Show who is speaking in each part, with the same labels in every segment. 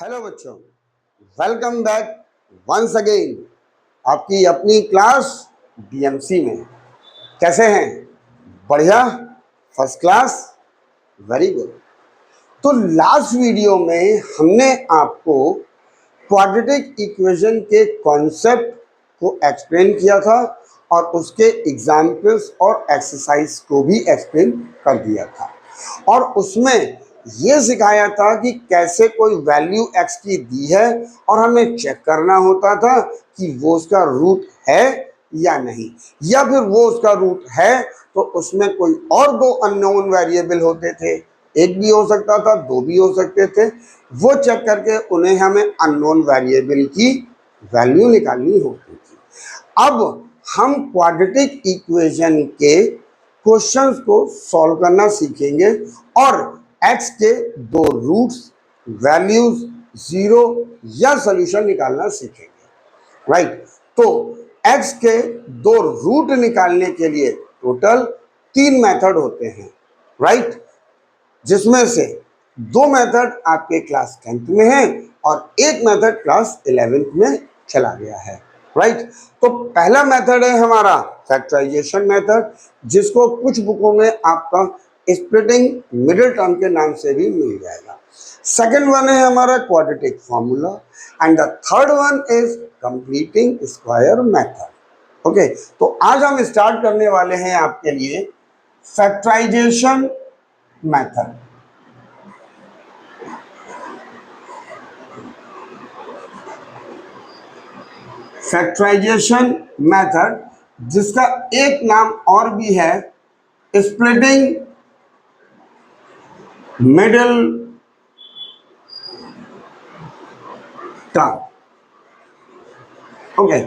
Speaker 1: Hello बच्चों, welcome back once again आपकी अपनी क्लास डीएमसी में। कैसे हैं? बढ़िया, फर्स्ट क्लास, वेरी गुड। तो लास्ट वीडियो में हमने आपको क्वाड्रेटिक इक्वेशन के कॉन्सेप्ट को एक्सप्लेन किया था और उसके एग्जाम्पल्स और एक्सरसाइज को भी एक्सप्लेन कर दिया था और उसमें ये सिखाया था कि कैसे कोई वैल्यू x की दी है और हमें चेक करना होता था कि वो उसका रूट है या नहीं, या फिर वो उसका रूट है तो उसमें कोई और दो अननोन वेरिएबल होते थे, एक भी हो सकता था, दो भी हो सकते थे। वो चेक करके उन्हें हमें अननोन वेरिएबल की वैल्यू निकालनी होती थी। अब हम क्वाड्रेटिक इक्वेशन के क्वेश्चंस को सॉल्व करना सीखेंगे और x के दो रूट्स, वैल्यूज, जीरो या सॉल्यूशन निकालना सीखेंगे। राइट, तो x के दो रूट निकालने के लिए टोटल 3 मेथड होते हैं। राइट, जिसमें से 2 मेथड आपके क्लास 10th में है और एक मेथड क्लास 11th में चला गया है। राइट, तो पहला मेथड है हमारा फैक्टराइजेशन मेथड, जिसको कुछ बुकों में आपका स्प्लिटिंग मिडिल टर्म के नाम से भी मिल जाएगा। सेकंड वन है हमारा quadratic formula and the third one is completing square method. Okay, तो आज हम स्टार्ट करने वाले हैं आपके लिए फैक्टराइजेशन मेथड। फैक्टराइजेशन मेथड, जिसका एक नाम और भी है स्प्लिटिंग मिडिल टर्म। ओके,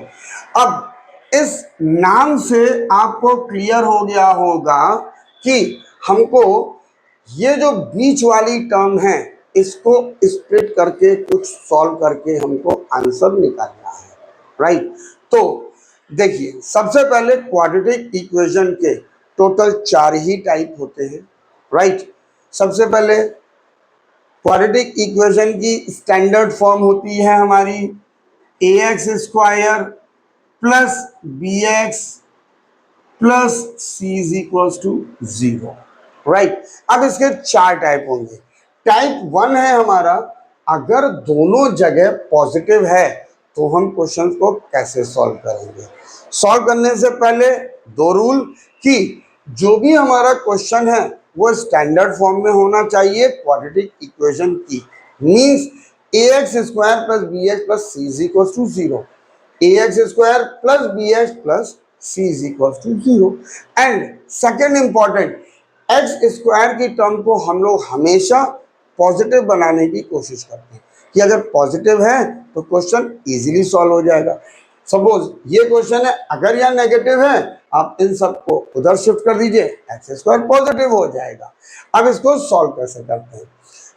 Speaker 1: अब इस नाम से आपको क्लियर हो गया होगा कि हमको ये जो बीच वाली टर्म है इसको स्प्लिट करके कुछ सॉल्व करके हमको आंसर निकालना है। राइट, तो देखिए, सबसे पहले क्वाड्रेटिक इक्वेशन के टोटल 4 ही टाइप होते हैं। राइट, सबसे पहले क्वाड्रेटिक इक्वेशन की स्टैंडर्ड फॉर्म होती है हमारी ax square plus bx plus C is equals to 0। Right, अब इसके 4 टाइप होंगे। टाइप 1 है हमारा, अगर दोनों जगह पॉजिटिव है तो हम क्वेश्चन को कैसे सॉल्व करेंगे। सॉल्व करने से पहले 2 रूल कि जो भी हमारा क्वेश्चन है वो स्टैंडर्ड फॉर्म में होना चाहिए क्वाड्रेटिक इक्वेशन की, means ax square plus bx plus C is equals to 0, ax square plus bx plus c is equals to 0। And second important, X square की टर्म को हम लोग हमेशा पॉजिटिव बनाने की कोशिश करते हैं कि अगर पॉजिटिव है तो क्वेश्चन इजीली सॉल्व हो जाएगा। सपोज ये क्वेश्चन है, अगर यह नेगेटिव है आप इन सबको उधर शिफ्ट कर दीजिए, एक्स स्क्वायर पॉजिटिव हो जाएगा। अब इसको सॉल्व कैसे करते हैं?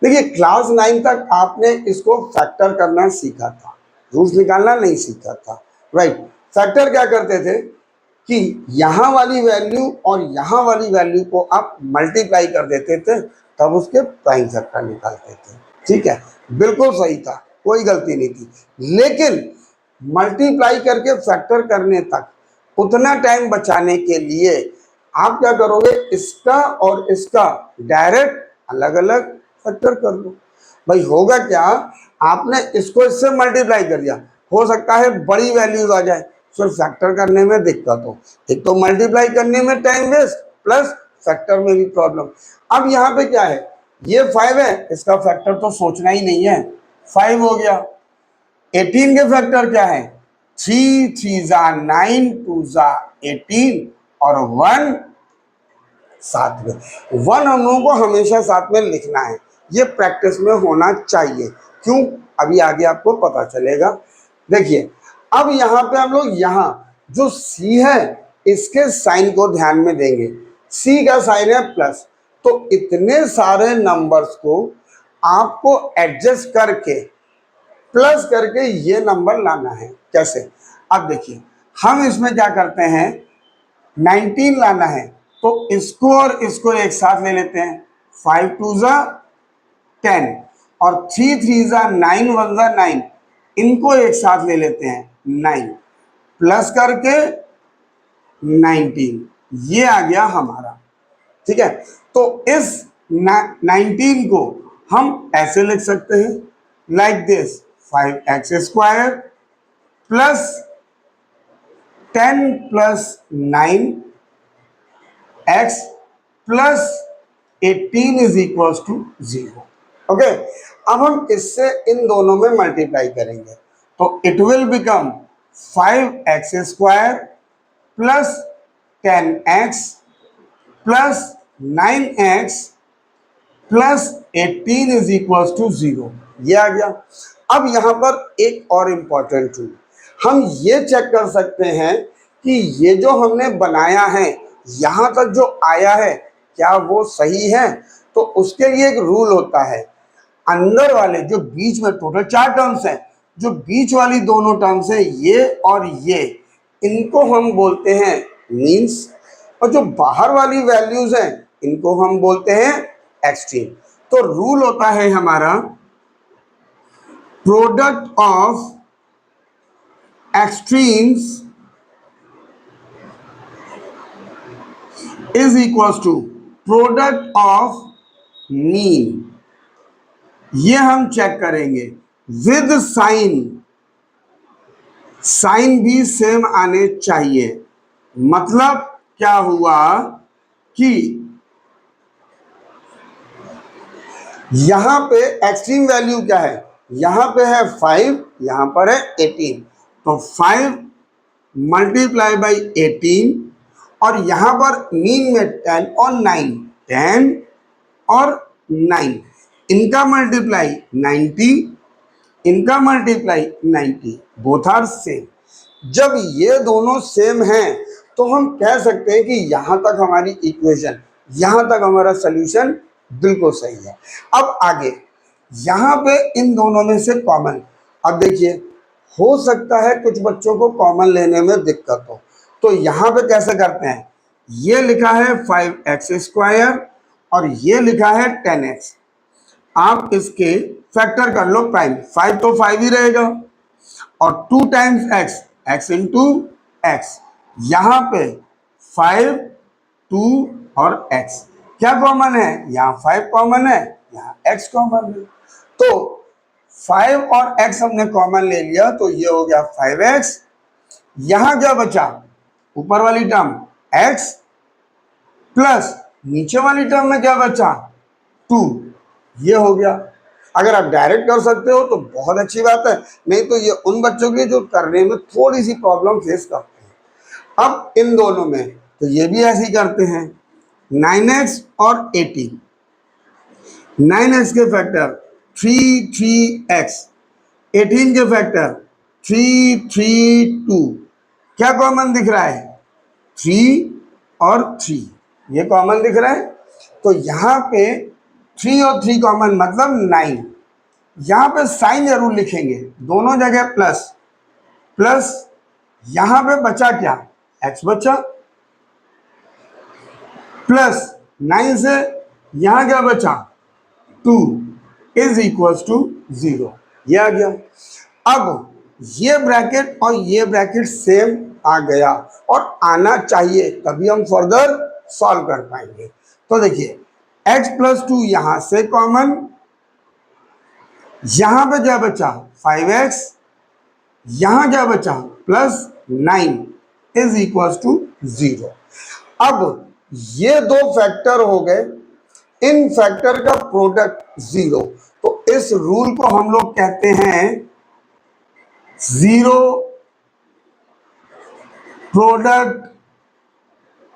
Speaker 1: देखिए, क्लास 9 तक आपने इसको फैक्टर करना सीखा था, रूट्स निकालना नहीं सीखा था। राइट, फैक्टर क्या करते थे कि यहाँ वाली वैल्यू और यहाँ वाली वैल्यू को आप मल्टीप्लाई कर देते थे, तब उसके प्राइम फैक्टर निकालते थे। ठीक है, बिल्कुल सही था, कोई गलती नहीं थी। लेकिन मल्टीप्लाई करके फैक्टर करने तक उतना टाइम बचाने के लिए आप क्या करोगे, इसका और इसका डायरेक्ट अलग अलग फैक्टर कर लो। भाई होगा क्या, आपने इसको इससे मल्टीप्लाई कर दिया, हो सकता है बड़ी वैल्यूज आ जाए, फिर फैक्टर करने में दिक्कत हो। एक तो मल्टीप्लाई करने में टाइम वेस्ट, प्लस फैक्टर में भी प्रॉब्लम। अब यहाँ पे क्या है, ये 5 है, इसका फैक्टर तो सोचना ही नहीं है, 5 हो गया। 18 के फैक्टर क्या है, 3 3 जा 9 2 जा 18 और 1 साथ में। 1 हम लोगों को हमेशा साथ में लिखना है, ये प्रैक्टिस में होना चाहिए। क्यों, अभी आगे आपको पता चलेगा। देखिए, अब यहाँ पे हम लोग यहाँ जो C है इसके साइन को ध्यान में देंगे। C का साइन है प्लस, तो इतने सारे नंबर्स को आपको एडजस्ट करके प्लस करके ये नंबर लाना है। कैसे? अब देखिए, हम इसमें क्या करते हैं, 19 लाना है तो इसको और इसको एक साथ ले लेते हैं, 5 2 जा 10, और 3 3 9 1 9, इनको एक साथ ले लेते हैं 9 प्लस करके 19, ये आ गया हमारा। ठीक है, तो इस 19 को हम ऐसे लिख सकते हैं like this, 5x² plus 10 plus 9x plus 18 is equal to 0। Okay, अब हम इससे इन दोनों में मल्टीप्लाई करेंगे तो it will become 5x² plus 10x plus 9x plus 18 is equal to 0, ये आ गया। अब यहां पर एक और इंपॉर्टेंट रूल, हम ये चेक कर सकते हैं कि ये जो हमने बनाया है यहां तक जो आया है क्या वो सही है। तो उसके लिए एक रूल होता है, अंदर वाले जो बीच में टोटल 4 टर्म्स हैं, जो बीच वाली दोनों टर्म्स हैं ये और ये, इनको हम बोलते हैं मीन्स, और जो बाहर वाली वैल्यूज हैं इनको हम बोलते हैं एक्सट्रीम। तो रूल होता है हमारा, product of extremes is equal to product of mean. ये हम चेक करेंगे विद साइन, साइन भी सेम आने चाहिए। मतलब क्या हुआ कि यहां पे एक्सट्रीम वैल्यू क्या है, यहां पे है 5, यहां पर है 18, तो 5 मल्टीप्लाई बाई 18, और यहां पर मीन में 10 और 9, 10 और 9, इनका मल्टीप्लाई 90, इनका मल्टीप्लाई 90, बोथ आर सेम। जब ये दोनों सेम हैं तो हम कह सकते हैं कि यहां तक हमारी इक्वेशन, यहां तक हमारा सॉल्यूशन बिल्कुल सही है। अब आगे यहां पे इन दोनों में से कॉमन, अब देखिए हो सकता है कुछ बच्चों को कॉमन लेने में दिक्कत हो, तो यहां पे कैसे करते हैं, ये लिखा है 5x² और ये लिखा है 10x, आप इसके फैक्टर कर लो प्राइम, 5 तो 5 ही रहेगा और 2 times x, x into x, यहां पे 5 2 और x, क्या कॉमन है, यहाँ 5 कॉमन है, यहाँ x कॉमन है, तो 5 और x हमने कॉमन ले लिया तो ये हो गया 5x। यहां क्या बचा, ऊपर वाली टर्म x प्लस नीचे वाली टर्म में क्या बचा 2, ये हो गया। अगर आप डायरेक्ट कर सकते हो तो बहुत अच्छी बात है, नहीं तो ये उन बच्चों के जो करने में थोड़ी सी प्रॉब्लम फेस करते हैं। अब इन दोनों में तो ये भी ऐसे ही करते हैं, 9x और 18, 9x के फैक्टर 3 3x, 18 के फैक्टर 3 3 2, क्या कॉमन दिख रहा है 3 और 3, ये कॉमन दिख रहा है, तो यहाँ पे 3 और 3 कॉमन मतलब 9, यहाँ पे साइन जरूर लिखेंगे, दोनों जगह प्लस प्लस, यहाँ पे बचा क्या x बचा, प्लस 9 से यहाँ क्या बचा 2 इज इक्वल टू 0, ये आ गया। अब ये ब्रैकेट और ये ब्रैकेट सेम आ गया और आना चाहिए, तभी हम फर्दर सॉल्व कर पाएंगे। तो देखिए x प्लस 2 यहां से कॉमन, यहां पे क्या बचा 5x, यहां क्या बचा प्लस 9 इज इक्वल टू 0। अब ये दो फैक्टर हो गए, इन फैक्टर का प्रोडक्ट 0, तो इस रूल को हम लोग कहते हैं जीरो प्रोडक्ट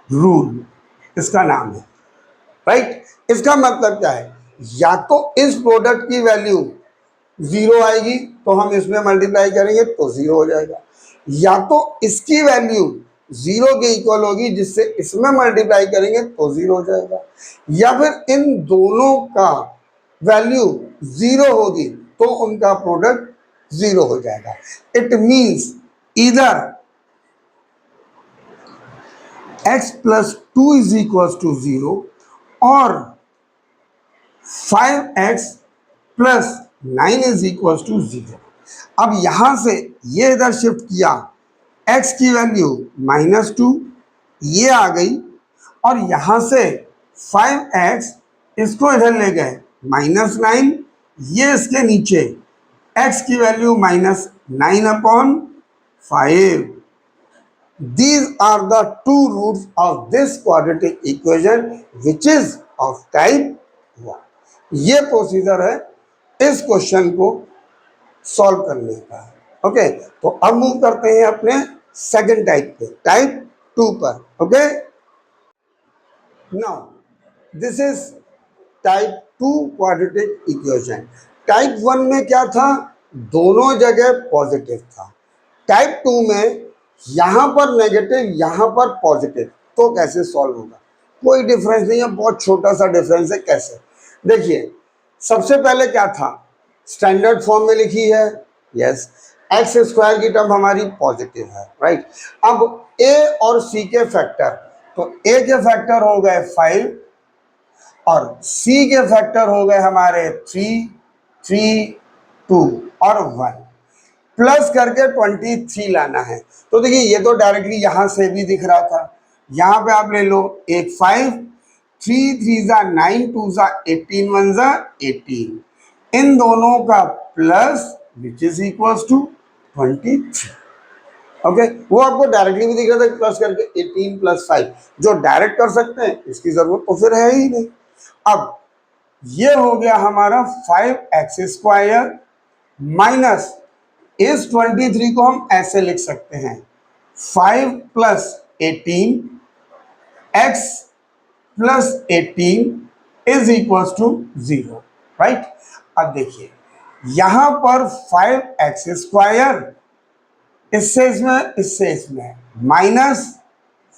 Speaker 1: रूल, इसका नाम है, राइट। इसका मतलब क्या है, या तो इस प्रोडक्ट की वैल्यू 0 आएगी तो हम इसमें मल्टीप्लाई करेंगे तो 0 हो जाएगा, या तो इसकी वैल्यू 0 के इक्वल होगी जिससे इसमें मल्टीप्लाई करेंगे तो 0 हो जाएगा, या फिर इन दोनों का वैल्यू 0 होगी तो उनका प्रोडक्ट 0 हो जाएगा। It means either x plus 2 is equal to 0 और 5x plus 9 is equal to 0। अब यहां से ये इधर शिफ्ट किया, x की वैल्यू -2 ये आ गई, और यहां से 5x इसको इधर ले गए -9, ये इसके नीचे x की value -9/5। These are the two roots of this quadratic equation which is of type 1। ये प्रोसीजर है इस क्वेश्चन को सॉल्व करने का। ओके, तो अब मूव करते हैं अपने सेकंड टाइप पे, टाइप 2 पर। Okay, now this is type 2 quadratic equation. Type 1 में क्या था, दोनों जगह पॉजिटिव था। टाइप 2 में यहां पर नेगेटिव यहां पर पॉजिटिव, तो कैसे सॉल्व होगा? कोई डिफरेंस नहीं है, बहुत छोटा सा डिफरेंस है। कैसे? देखिए, सबसे पहले क्या था, स्टैंडर्ड फॉर्म में लिखी है, यस, एक्स स्क्वायर की टर्म हमारी पॉजिटिव है, राइट। अब ए और सी के फैक्टर, तो ए के फैक्टर हो गए 5 और सी के फैक्टर हो गए हमारे 3, 3, 2 और 1, प्लस करके 23 लाना है। तो देखिए, ये तो डायरेक्टली यहां से भी दिख रहा था, यहां पे आप ले लो एक 5, 3 3 जा 9, 2 जा 18, 1 जा 18, इन दोनों का plus which is equals to 23। Okay, वो आपको डायरेक्टली भी दिख रहा था, प्लस करके 18 + 5, जो डायरेक्ट कर सकते हैं इसकी जरूरत तो फिर है ही नहीं। अब ये हो गया हमारा 5x² माइनस इस 23 को हम ऐसे लिख सकते हैं 5 + 18 x + 18 is equals to 0, right. अब देखिए, यहां पर 5x² इससे इसमें minus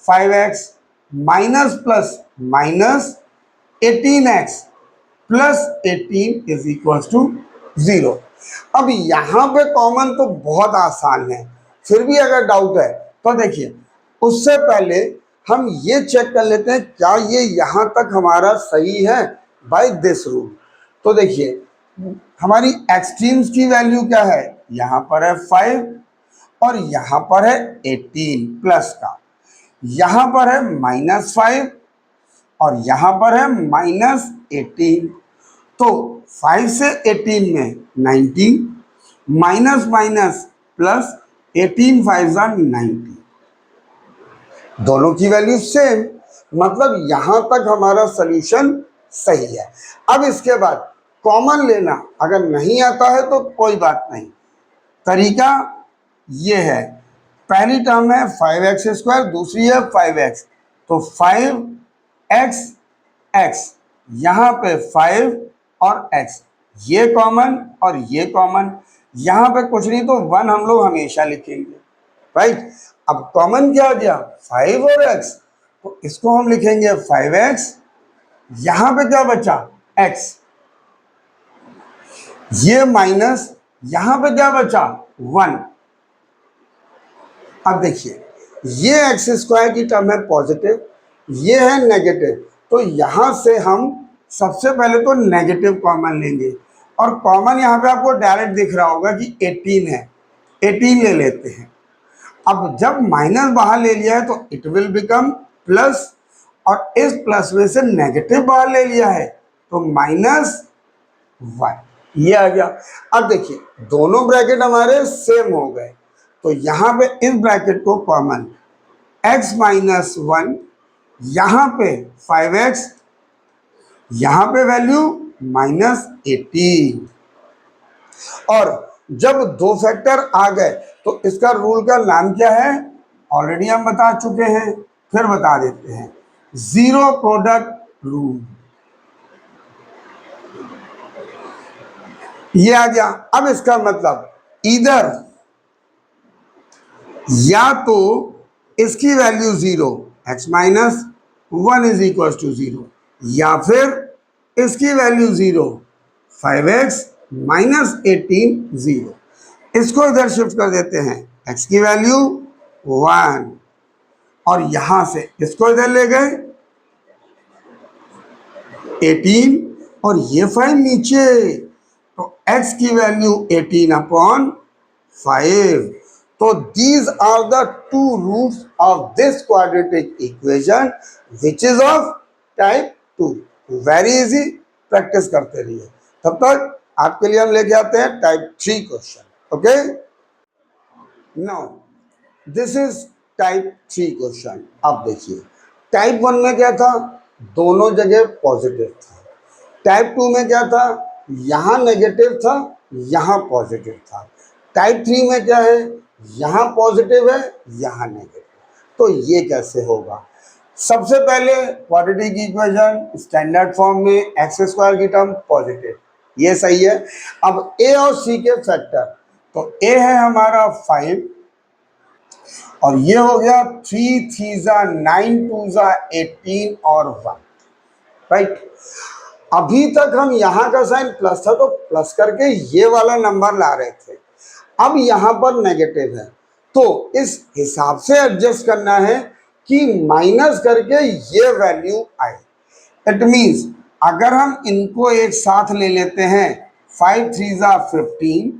Speaker 1: 5x minus plus minus 18x + 18 is equals to 0। अब यहां पे कॉमन तो बहुत आसान है, फिर भी अगर डाउट है तो देखिए, उससे पहले हम ये चेक कर लेते हैं क्या ये यहां तक हमारा सही है बाय दिस रूल। तो देखिए, हमारी एक्सट्रीम्स की वैल्यू क्या है, यहां पर है 5 और यहां पर है 18 प्लस का, यहां पर है -5 और यहां पर है -18। तो 5 से 18 में 19, माइनस माइनस प्लस 18 5 जा 90, दोनों की वैल्यू सेम, मतलब यहां तक हमारा सॉल्यूशन सही है। अब इसके बाद कॉमन लेना अगर नहीं आता है तो कोई बात नहीं, तरीका ये है, पहली टर्म है 5x², दूसरी है 5x, तो 5x x, यहां पे 5 और x, ये कॉमन और ये कॉमन, यहां पे कुछ नहीं तो 1 हम लोग हमेशा लिखेंगे, राइट। अब कॉमन क्या आ गया 5 और x, तो इसको हम लिखेंगे 5x, यहां पे क्या बचा x, ये माइनस, यहां पे क्या बचा 1। अब देखिए, ये x² की टर्म है पॉजिटिव, ये है नेगेटिव, तो यहां से हम सबसे पहले तो नेगेटिव कॉमन लेंगे, और कॉमन यहां पे आपको डायरेक्ट दिख रहा होगा कि 18 है, 18 ले लेते हैं। अब जब माइनस बाहर ले लिया है तो इट विल बिकम प्लस, और इस प्लस में से नेगेटिव बाहर ले लिया है तो -1, ये आ गया। अब देखिए, दोनों ब्रैकेट हमारे सेम हो गए, तो यहां पे इस ब्रैकेट को कॉमन, x - 1, यहां पे 5x, यहां पे वैल्यू -18, और जब दो फैक्टर आ गए तो इसका रूल का नाम क्या है, ऑलरेडी हम बता चुके हैं, फिर बता देते हैं, जीरो प्रोडक्ट रूल। ये आ गया। अब इसका मतलब इधर या तो इसकी value 0, x - 1 is equal to 0, या फिर इसकी वैल्यू 0, 5x - 18 0। इसको इधर शिफ्ट कर देते हैं, x की वैल्यू 1, और यहां से इसको इधर ले गए 18, और ये 5 नीचे, तो x की वैल्यू 18/5। तो these are the two roots of this quadratic equation which is of type 2। Very easy, practice करते रहिए। तब तक आपके लिए हम लेके आते हैं type 3 question. Okay, now this is type 3 question. अब देखिए, टाइप 1 में क्या था, दोनों जगह पॉजिटिव था। टाइप 2 में क्या था, यहाँ नेगेटिव था, यहाँ पॉजिटिव था। टाइप 3 में क्या है, यहाँ पॉजिटिव है, यहाँ नेगेटिव। तो ये कैसे होगा? सबसे पहले क्वाड्रेटिक इक्वेशन स्टैंडर्ड फॉर्म में एक्स स्क्वायर की टर्म पॉजिटिव, ये सही है। अब ए और सी के फैक्टर, तो ए है हमारा 5 और ये हो गया 3 3 9 2 18 और 1, राइट। अभी तक हम यहाँ का साइन प्लस था तो प्लस करके ये वाला नंबर ला रहे थे, अब यहाँ पर नेगेटिव है तो इस हिसाब से एडजस्ट करना है कि माइनस करके ये वैल्यू आए। इट मीन्स अगर हम इनको एक साथ ले लेते हैं 5 3 15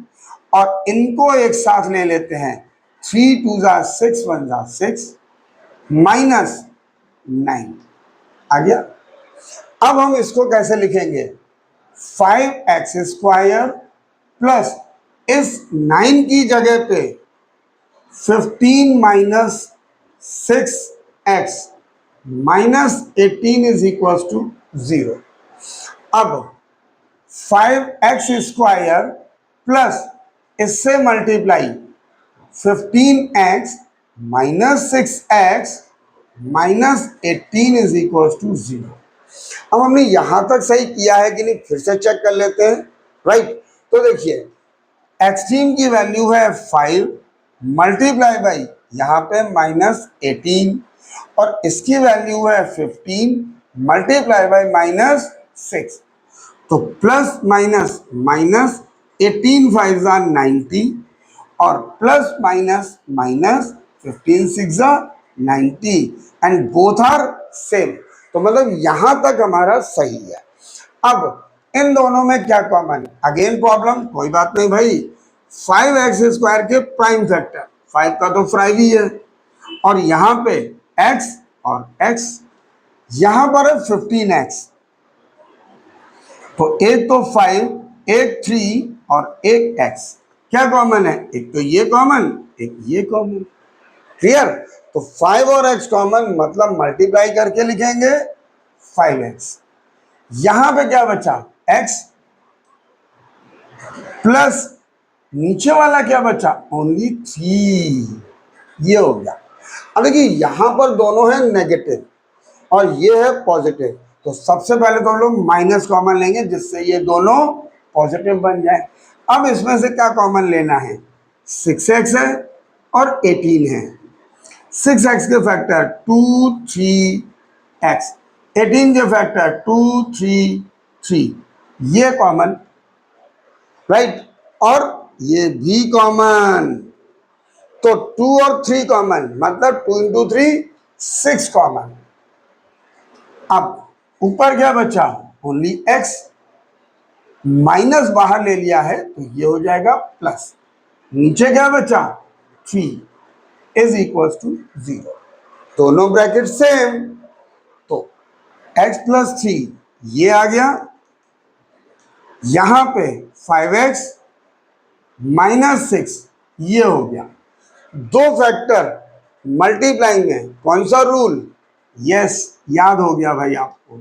Speaker 1: और इनको एक साथ ले लेते हैं 3 2 6 1 6 माइनस 9 आ गया। अब हम इसको कैसे लिखेंगे, 5x स्क्वायर प्लस इस 9 की जगह पे 15 minus 6x minus 18 is equal to 0। अब 5x स्क्वायर प्लस इससे multiply 15x minus 6x minus 18 is equal to 0। अब हमने यहां तक सही किया है कि नहीं, फिर से चेक कर लेते हैं, राइट। तो देखिए, एक्सट्रीम की वैल्यू है 5 मल्टीप्लाई बाई यहाँ पे माइनस 18 और इसकी वैल्यू है 15 मल्टीप्लाई बाई माइनस 6। तो प्लस माइनस माइनस 18 5 90 और plus minus minus 15 6 90 and both are same. तो मतलब यहां तक हमारा सही है। अब इन दोनों में क्या कॉमन, अगेन प्रॉब्लम, कोई बात नहीं भाई, 5x स्क्वायर के प्राइम फैक्टर 5 का तो 5 ही है और यहाँ पे x और x, यहाँ पर है 15x। तो एक तो 5, एक 3 और एक x, क्या कॉमन है, एक तो ये कॉमन, एक ये कॉमन, क्लियर। तो 5 और x कॉमन मतलब मल्टीप्लाई करके लिखेंगे 5x। यहां पे क्या बचा, x प्लस नीचे वाला क्या बचा, ओनली 3, ये हो गया। अब देखिए यहां पर दोनों है नेगेटिव और ये है पॉजिटिव, तो सबसे पहले तो हम लोग माइनस कॉमन लेंगे जिससे ये दोनों पॉजिटिव बन जाए। अब इसमें से क्या कॉमन लेना है, 6x है और 18 है। 6x के फैक्टर 2 3x, 18 के फैक्टर 2 3 3, ये कॉमन, राइट। और ये भी कॉमन, तो 2 और 3 कॉमन मतलब 2 इंटू 3 6 कॉमन। अब ऊपर क्या बचा, ओनली x, माइनस बाहर ले लिया है तो ये हो जाएगा प्लस, नीचे क्या बचा 3 इज इक्वल टू 0, दोनों ब्रैकेट सेम। तो x प्लस 3 ये आ गया, यहां पे 5x माइनस 6 ये हो गया। दो फैक्टर मल्टीप्लाइंग में कौन सा रूल, यस याद हो गया भाई आपको,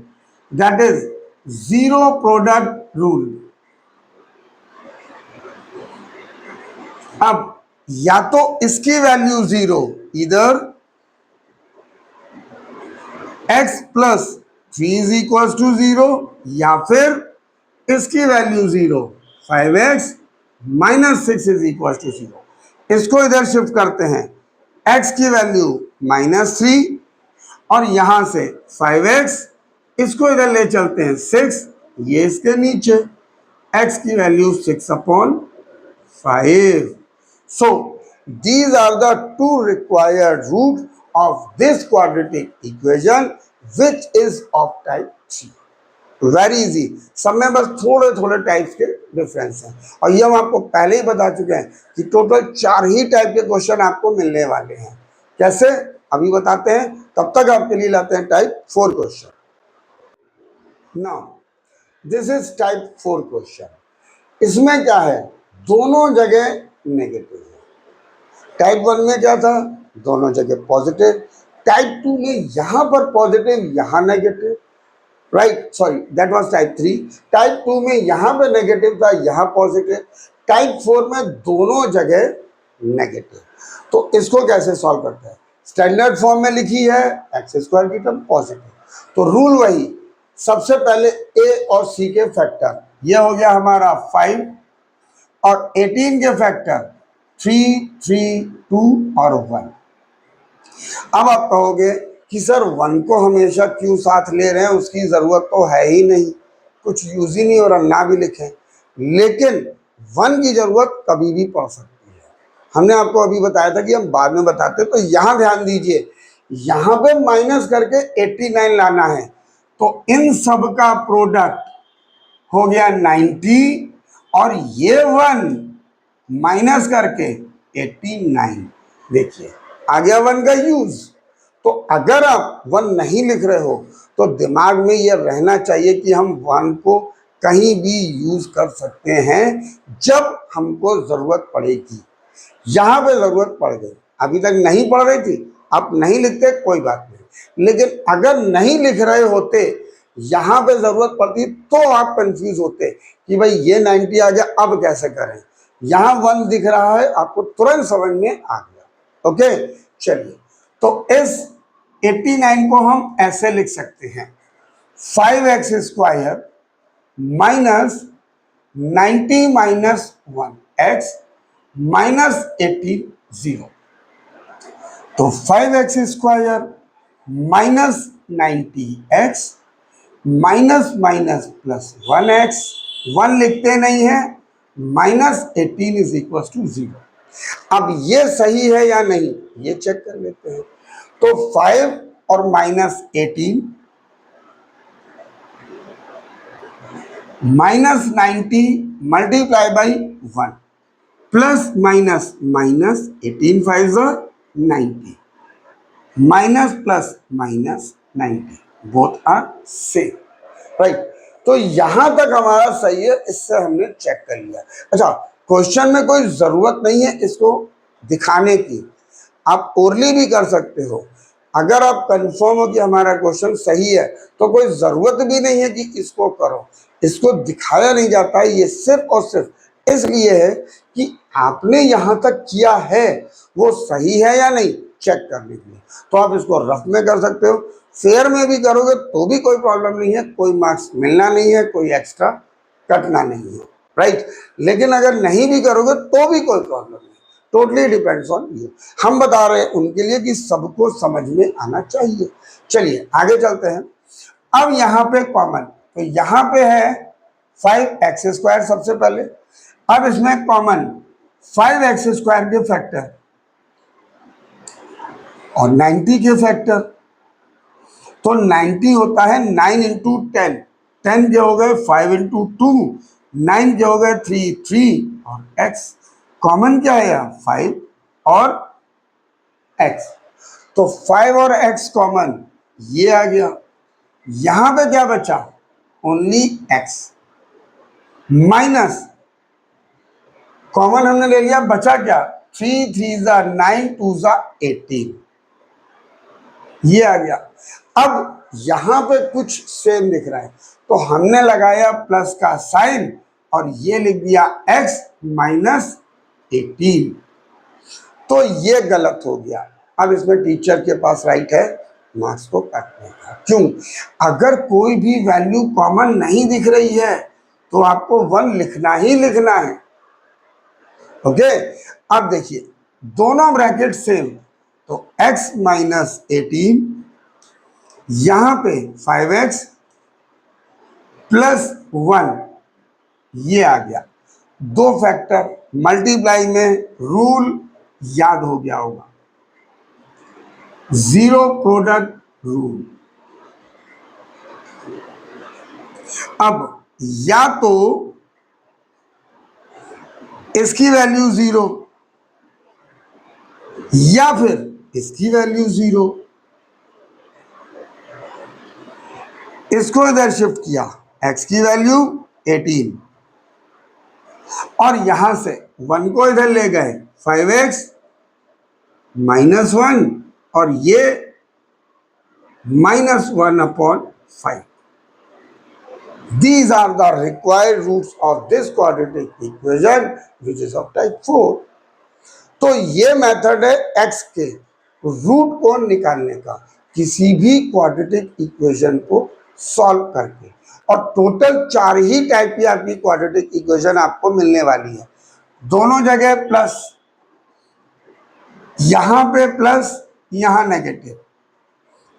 Speaker 1: that is zero product rule. अब या तो इसकी वैल्यू 0, इधर x plus 3 is equal to 0, या फिर इसकी value 0, 5x minus 6 is equal to 0। इसको इधर शिफ्ट करते हैं, x की वैल्यू -3 और यहां से 5x, इसको इधर ले चलते हैं 6, ये इसके नीचे, x की value 6/5। So these are the two required roots of this quadratic equation which is of type 3। Very easy, सब में बस थोड़े थोड़े टाइप्स के डिफरेंस है। और ये हम आपको पहले ही बता चुके हैं कि टोटल 4 ही टाइप के क्वेश्चन आपको मिलने वाले हैं। कैसे, अभी बताते हैं, तब तक आपके लिए लाते हैं type 4 question. Now this is type 4 question. इसमें क्या है, दोनों जगह नेगेटिव है। टाइप 1 में क्या था, दोनों जगह पॉजिटिव। टाइप 2 में यहां पर पॉजिटिव, यहां negative, right, sorry that was type 3। Type 2 में यहां पे नेगेटिव था, यहां पॉजिटिव। टाइप 4 में दोनों जगह नेगेटिव। तो इसको कैसे सॉल्व करते हैं, स्टैंडर्ड फॉर्म में लिखी है एक्स स्क्वायर की टर्म पॉजिटिव, तो रूल वही, सबसे पहले ए और सी के फैक्टर, ये हो गया हमारा 5 और 18 के फैक्टर 3, 3, 2 और 1। अब आप कहोगे कि सर 1 को हमेशा क्यों साथ ले रहे हैं, उसकी ज़रूरत तो है ही नहीं, कुछ यूज ही नहीं हो रहा, ना भी लिखें। लेकिन 1 की ज़रूरत कभी भी पड़ सकती है। हमने आपको अभी बताया था कि हम बाद में बताते, तो यहाँ ध्यान दीजिए, यहाँ पे माइनस करके 89 लाना है, तो इन सब का प्रोडक्ट हो गया 90 और ये 1 माइनस करके 89। देखिए आ गया 1 का यूज। तो अगर आप 1 नहीं लिख रहे हो तो दिमाग में ये रहना चाहिए कि हम 1 को कहीं भी यूज कर सकते हैं जब हमको जरूरत पड़ेगी। यहां पे जरूरत पड़ गई, अभी तक नहीं पड़ रही थी, आप नहीं लिखते कोई बात नहीं, लेकिन अगर नहीं लिख रहे होते, यहां पे जरूरत पड़ती, तो आप कंफ्यूज होते कि भाई ये 90 आ गया, अब कैसे करें। यहां 1 दिख रहा है, आपको तुरंत समझ में आ गया। ओके, चलिए, तो इस 89 को हम ऐसे लिख सकते हैं, 5x square minus 90 minus 1x minus 80 0। तो 5x square minus 90x minus minus plus 1x, 1 लिखते नहीं है, माइनस 18 इज इक्वल टू 0। अब ये सही है या नहीं, ये चेक कर लेते हैं। तो 5 और minus 18 minus 90 multiply by 1 plus minus minus 18 5 90 minus plus minus 90 both are same, right. तो यहां तक हमारा सही है, इससे हमने चेक कर लिया। अच्छा, क्वेश्चन में कोई जरूरत नहीं है इसको दिखाने की, आप ओरली भी कर सकते हो। अगर आप कंफर्म हो कि हमारा क्वेश्चन सही है तो कोई जरूरत भी नहीं है कि इसको करो, इसको दिखाया नहीं जाता है। ये सिर्फ और सिर्फ इसलिए है कि आपने यहां तक किया है वो सही है या नहीं चेक करने के लिए। तो आप इसको रफ में कर सकते हो, फेयर में भी करोगे तो भी कोई प्रॉब्लम नहीं है, कोई मार्क्स मिलना नहीं है, कोई एक्स्ट्रा कटना नहीं है, राइट। लेकिन अगर नहीं भी करोगे तो भी कोई प्रॉब्लम नहीं, टोटली डिपेंड्स ऑन यू। हम बता रहे हैं उनके लिए कि सबको समझ में आना चाहिए। चलिए आगे चलते हैं। अब यहाँ पे कॉमन, तो यहाँ पे है 5x स्क्वायर सबसे पहले। अब इसमें कॉमन 5x स्क्वायर के फैक्टर और 90 के फैक्टर, तो 90 होता है 9 इंटू 10, 10 के हो गए 5 इंटू 2, 9 के हो गए 3, 3 और x कॉमन क्या है यहाँ 5 और x, तो 5 और x कॉमन ये आ गया। यहां पे क्या बचा, ओनली x माइनस कॉमन हमने ले लिया, बचा क्या 3 3 जा 9 2 जा 18, ये आ गया। अब यहां पे कुछ सेम दिख रहा है तो हमने लगाया प्लस का साइन और ये लिख दिया x माइनस 18, तो ये गलत हो गया। अब इसमें टीचर के पास राइट है मार्क्स को काटने का। क्यों, अगर कोई भी वैल्यू कॉमन नहीं दिख रही है तो आपको 1 लिखना ही लिखना है। ओके, अब देखिए दोनों ब्रैकेट सेम, तो x माइनस 18, यहां पे 5x प्लस 1 ये आ गया। दो फैक्टर मल्टीप्लाई में रूल याद हो गया होगा, जीरो प्रोडक्ट रूल। अब या तो इसकी वैल्यू 0 या फिर इसकी वैल्यू 0, इसको इधर शिफ्ट किया, x की वैल्यू 18 और यहां से 1 को इधर ले गए 5x -1 और ये -1/5. These are the required roots of this quadratic equation which is of type 4. तो ये मेथड है x के रूट को निकालने का किसी भी क्वाड्रेटिक इक्वेशन को सॉल्व करके, और टोटल 4 ही टाइप की आपकी क्वाड्रेटिक इक्वेशन आपको मिलने वाली है। दोनों जगह प्लस, यहां पे प्लस, यहां नेगेटिव,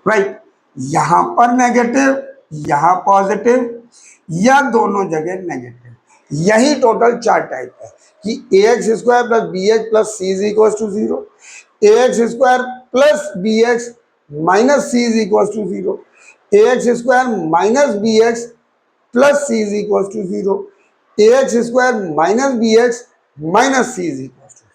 Speaker 1: राइट, यहां पर नेगेटिव, यहां पॉजिटिव, या दोनों जगह नेगेटिव। यही टोटल 4 टाइप है कि ax square plus bx plus c is equal to 0, ax square plus bx minus c is equal to 0, ax square minus bx plus c is equal to 0, ax square minus bx minus c is equal to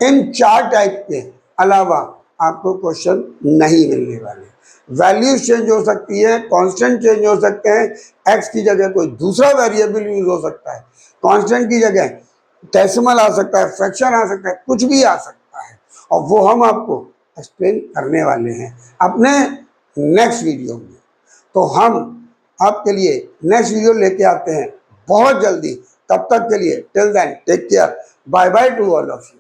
Speaker 1: 0। इन 4 type के अलावा आपको question नहीं मिलने वाले। Values change हो सकती है, कांस्टेंट चेंज हो सकते हैं, x की जगह कोई दूसरा वेरिएबल यूज हो सकता है, कांस्टेंट की जगह डेसिमल आ सकता है, फ्रैक्शन आ सकता है, कुछ भी आ सकता है, और वो हम आपको एक्सप्लेन करने वाले हैं अपने नेक्स्ट वीडियो में। तो हम आपके लिए नेक्स्ट वीडियो लेके आते हैं बहुत जल्दी। तब तक के लिए till then take care, bye bye to all of you.